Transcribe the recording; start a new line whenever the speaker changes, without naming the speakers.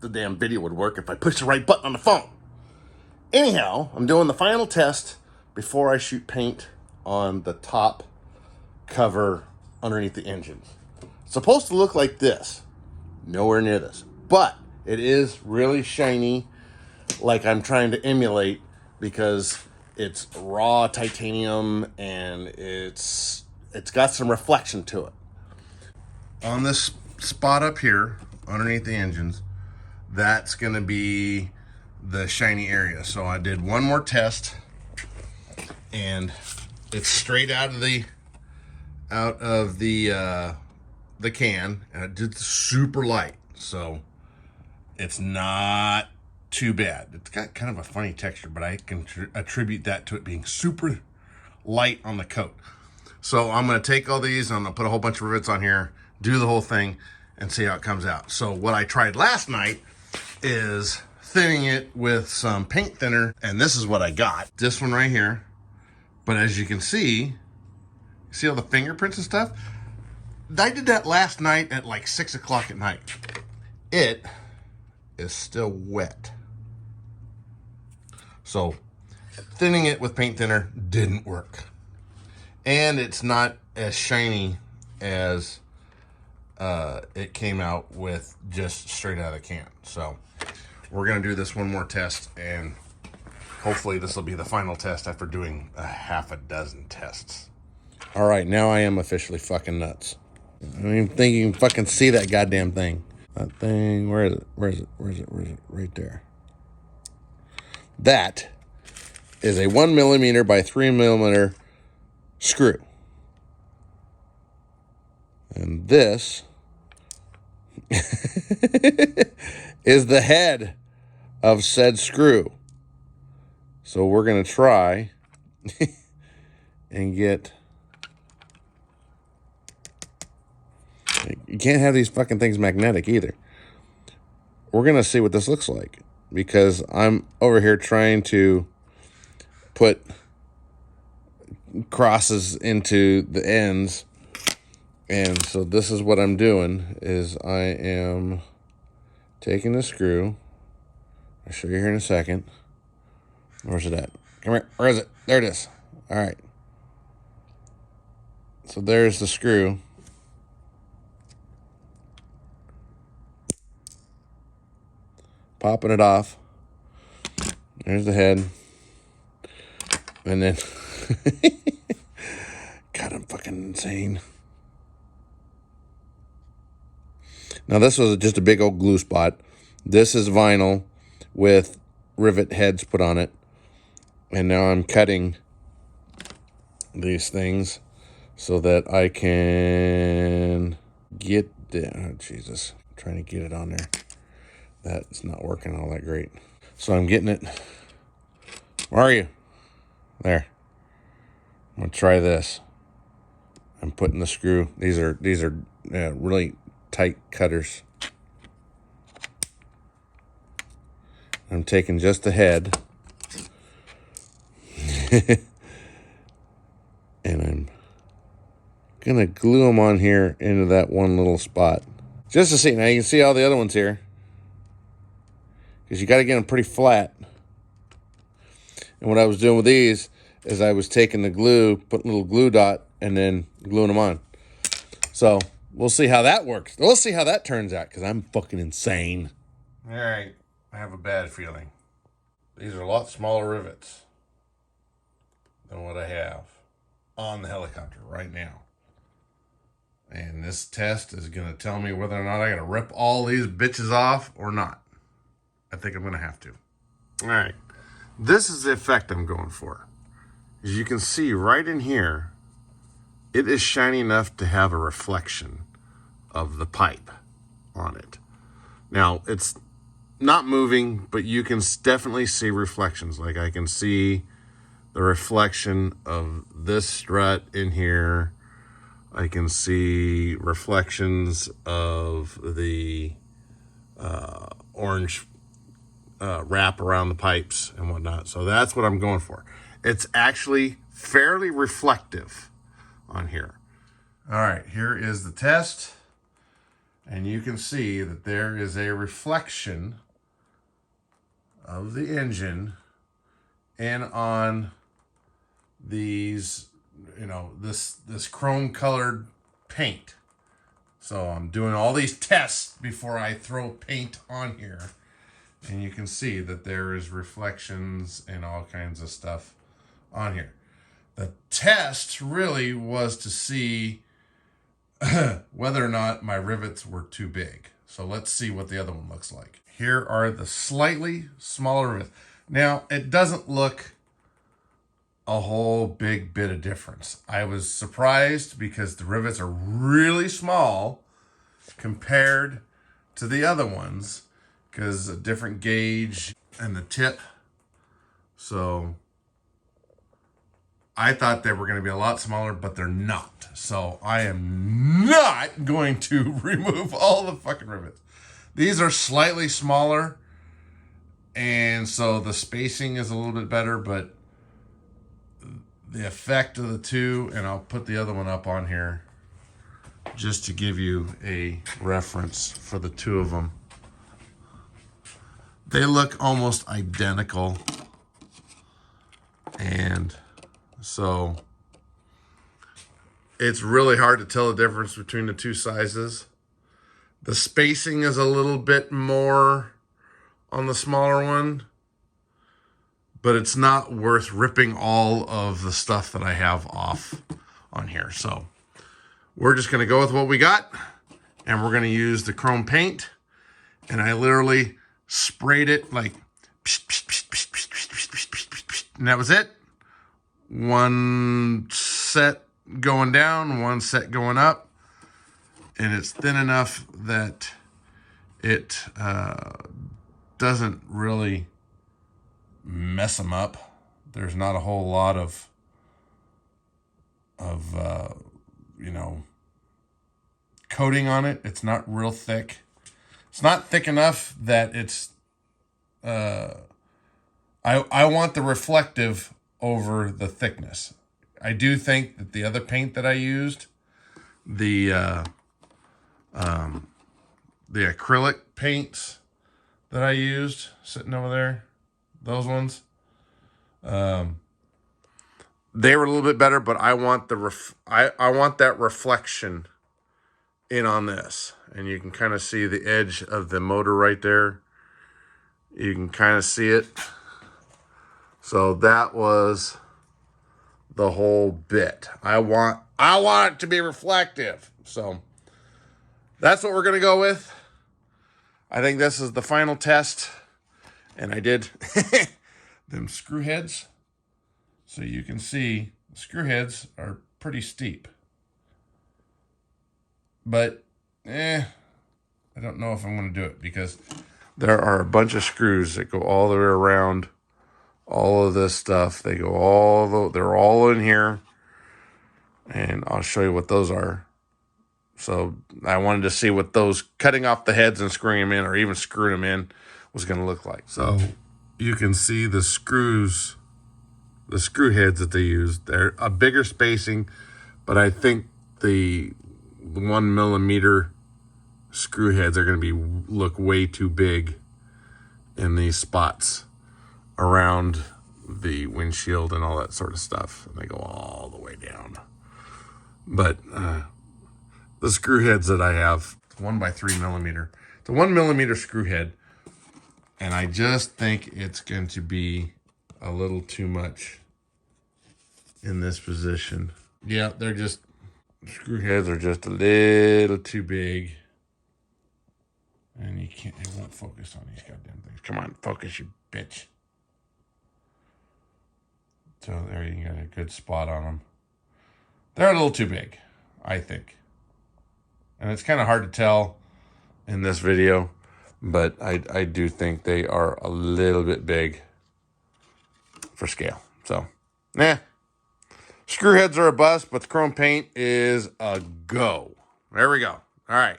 the damn video would work if I pushed the right button on the phone. Anyhow, I'm doing the final test before I shoot paint on the top cover underneath the engines. It's supposed to look like this. Nowhere near this. But it is really shiny, like I'm trying to emulate, because it's raw titanium and it's got some reflection to it. On this spot up here, underneath the engines, that's going to be the shiny area. So I did one more test, and it's straight out of the can, and it did super light, so it's not too bad. It's got kind of a funny texture, but I can attribute that to it being super light on the coat. So I'm going to take all these, I'm going to put a whole bunch of rivets on here, do the whole thing, and see how it comes out. So what I tried last night is thinning it with some paint thinner, and this is what I got. This one right here. But as you can see all the fingerprints and stuff? I did that last night at like 6 o'clock at night. It is still wet. So thinning it with paint thinner didn't work. And it's not as shiny as it came out with just straight out of the can. So we're gonna do this one more test, and hopefully this will be the final test after doing a half a dozen tests. All right, now I am officially fucking nuts. I don't even think you can fucking see that goddamn thing. That thing, where is it? Where is it? Where is it? Where is it? Right there. That is a 1mm by 3mm screw. And this is the head of said screw. So we're going to try and get... You can't have these fucking things magnetic either. We're going to see what this looks like, because I'm over here trying to put crosses into the ends. And so this is what I'm doing, is I am taking the screw. I'll show you here in a second. Where's it at? Come here. Where is it? There it is. All right. So there's the screw. Popping it off. There's the head. And then... God, I'm fucking insane. Now, this was just a big old glue spot. This is vinyl with rivet heads put on it. And now I'm cutting these things so that I can get the... Oh, Jesus. I'm trying to get it on there. That's not working all that great. So I'm getting it. Where are you? There. I'm going to try this. I'm putting the screw. These are really tight cutters. I'm taking just the head. And I'm going to glue them on here into that one little spot. Just to see. Now you can see all the other ones here, because you got to get them pretty flat. And what I was doing with these is I was taking the glue, putting a little glue dot, and then gluing them on. So we'll see how that works. We'll see how that turns out, because I'm fucking insane. All right. I have a bad feeling. These are a lot smaller rivets than what I have on the helicopter right now. And this test is going to tell me whether or not I got to rip all these bitches off or not. I think I'm going to have to. All right. This is the effect I'm going for. As you can see right in here, it is shiny enough to have a reflection of the pipe on it. Now, it's not moving, but you can definitely see reflections. Like I can see the reflection of this strut in here. I can see reflections of the orange wrap around the pipes and whatnot. So that's what I'm going for. It's actually fairly reflective on here. All right, here is the test. And you can see that there is a reflection of the engine in on these, you know, this chrome colored paint. So I'm doing all these tests before I throw paint on here. And you can see that there is reflections and all kinds of stuff on here. The test really was to see whether or not my rivets were too big. So let's see what the other one looks like. Here are the slightly smaller rivets. Now, it doesn't look a whole big bit of difference. I was surprised because the rivets are really small compared to the other ones, because a different gauge and the tip. So I thought they were going to be a lot smaller, but they're not. So I am not going to remove all the fucking rivets. These are slightly smaller, and so the spacing is a little bit better, but the effect of the two, and I'll put the other one up on here just to give you a reference for the two of them. They look almost identical, and so it's really hard to tell the difference between the two sizes. The spacing is a little bit more on the smaller one, but it's not worth ripping all of the stuff that I have off on here. So we're just going to go with what we got, and we're going to use the chrome paint. And I literally sprayed it like, and that was it. One set going down, one set going up, and it's thin enough that it doesn't really mess them up. There's not a whole lot of you know, coating on it. It's not real thick. It's not thick enough that it's I want the reflective over the thickness. I do think that the other paint that I used, the acrylic paints that I used sitting over there, those ones, they were a little bit better, but I want I want that reflection in on this. And you can kind of see the edge of the motor right there. You can kind of see it. So that was the whole bit. I want it to be reflective. So that's what we're going to go with. I think this is the final test. And I did them screw heads. So you can see the screw heads are pretty steep. But, I don't know if I'm going to do it, because there are a bunch of screws that go all the way around all of this stuff. They go they're all in here. And I'll show you what those are. So I wanted to see what those cutting off the heads and screwing them in, or even screwing them in, was going to look like. So you can see the screws, the screw heads that they use. They're a bigger spacing, but I think the 1 millimeter screw heads are going to look way too big in these spots around the windshield and all that sort of stuff. And they go all the way down. But the screw heads that I have, 1 by 3 millimeter. It's a 1 millimeter screw head. And I just think it's going to be a little too much in this position. Yeah, they're just, screw heads are just a little too big. And you can't, it won't focus on these goddamn things. Come on, focus, you bitch. So there you got a good spot on them. They're a little too big, I think. And it's kind of hard to tell in this video, but I do think they are a little bit big for scale. So, screw heads are a bust, but the chrome paint is a go. There we go. All right.